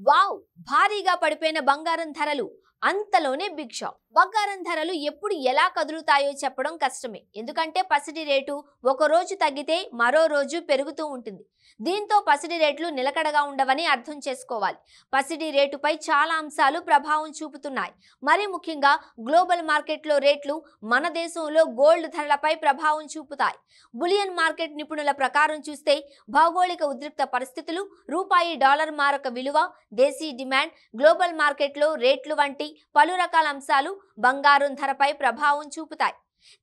Wow! భారీగా పడిపోయిన బంగారం ధరలు. అంతలోనే బిగ్ షాక్. బంగారం ధరలు ఎప్పుడు ఎలా కదులుతాయో చెప్పడం కష్టమే. ఎందుకంటే పసిడి రేటు ఒక రోజు తగ్గితే మరో రోజు పెరుగుతూ ఉంటుంది. దీంతో పసిడి రేట్లు నిలకడగా ఉండవని అర్థం చేసుకోవాలి. పసిడి రేటుపై చాలా అంశాలు ప్రభావం చూపుతున్నాయి. మరి ముఖ్యంగా గ్లోబల్ మార్కెట్లో రేట్లు మన దేశంలో గోల్డ్ ధరలపై ప్రభావం చూపుతాయి. బులియన్ మార్కెట్ నిపుణుల ప్రకారం చూస్తే భౌగోళిక ఉద్రిక్త పరిస్థితులు, రూపాయి డాలర్ మారక విలువ, దేశీ డిమాండ్, గ్లోబల్ మార్కెట్లో రేట్లు వంటి పలు రకాల అంశాలు బంగారం ధరపై ప్రభావం చూపుతాయి.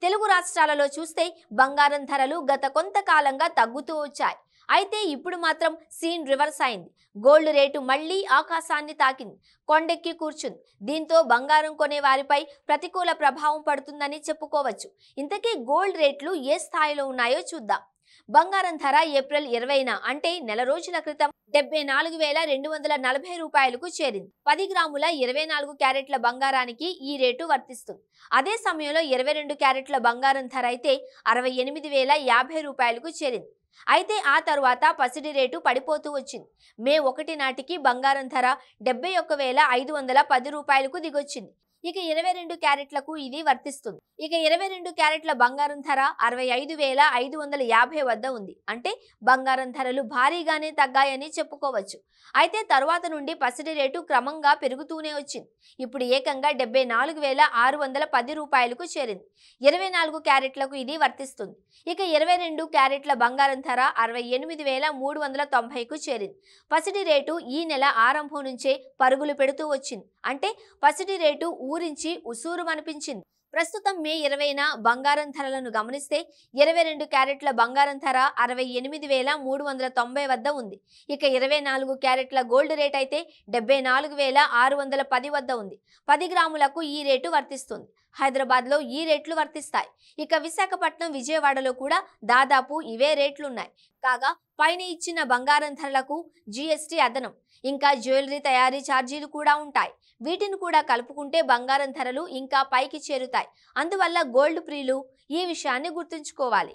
తెలుగు రాష్ట్రాలలో చూస్తే బంగారం ధరలు గత కొంతకాలంగా తగ్గుతూ వచ్చాయి. అయితే ఇప్పుడు మాత్రం సీన్ రివర్స్ అయింది. గోల్డ్ రేటు మళ్లీ ఆకాశాన్ని తాకింది, కొండెక్కి కూర్చుంది. దీంతో బంగారం కొనే వారిపై ప్రతికూల ప్రభావం పడుతుందని చెప్పుకోవచ్చు. ఇంతకీ గోల్డ్ రేట్లు ఏ స్థాయిలో ఉన్నాయో చూద్దాం. బంగారం ధర ఏప్రిల్ 20న అంటే నెల రోజుల క్రితం 74,240 రూపాయలకు చేరింది. 10 గ్రాముల 24 క్యారెట్ల బంగారానికి ఈ రేటు వర్తిస్తుంది. అదే సమయంలో 22 క్యారెట్ల బంగారం ధర అయితే 68,050 రూపాయలకు చేరింది. అయితే ఆ తరువాత పసిడి రేటు పడిపోతూ వచ్చింది. మే 1 నాటికి బంగారం ధర 71,510 రూపాయలకు దిగొచ్చింది. ఇక 22 క్యారెట్లకు ఇది వర్తిస్తుంది. ఇక 22 క్యారెట్ల బంగారం ధర 65,550 వద్ద ఉంది. అంటే బంగారం ధరలు భారీగానే తగ్గాయని చెప్పుకోవచ్చు. అయితే తరువాత నుండి పసిడి రేటు క్రమంగా పెరుగుతూనే వచ్చింది. ఇప్పుడు ఏకంగా 74,610 రూపాయలకు చేరింది. 24 క్యారెట్లకు ఇది వర్తిస్తుంది. ఇక 22 క్యారెట్ల బంగారం ధర 68,390కు చేరింది. పసిడి రేటు ఈ నెల ఆరంభం నుంచే పరుగులు పెడుతూ వచ్చింది. అంటే పసిడి రేటు ఊరించి ఉసూరుమనిపించింది. ప్రస్తుతం మే 20న బంగారం ధరలను గమనిస్తే 22 క్యారెట్ల బంగారం ధర 68,390 వద్ద ఉంది. ఇక 24 క్యారెట్ల గోల్డ్ రేట్ అయితే 74,610 వద్ద ఉంది. 10 గ్రాములకు ఈ రేటు వర్తిస్తుంది. హైదరాబాద్లో ఈ రేట్లు వర్తిస్తాయి. ఇక విశాఖపట్నం, విజయవాడలో కూడా దాదాపు ఇవే రేట్లున్నాయి. కాగా పైన ఇచ్చిన బంగారం ధరలకు జీఎస్టీ అదనం, ఇంకా జ్యువెలరీ తయారీ ఛార్జీలు కూడా ఉంటాయి. వీటిని కూడా కలుపుకుంటే బంగారం ధరలు ఇంకా పైకి చేరుతాయి. అందువల్ల గోల్డ్ ప్రియులు ఈ విషయాన్ని గుర్తుంచుకోవాలి.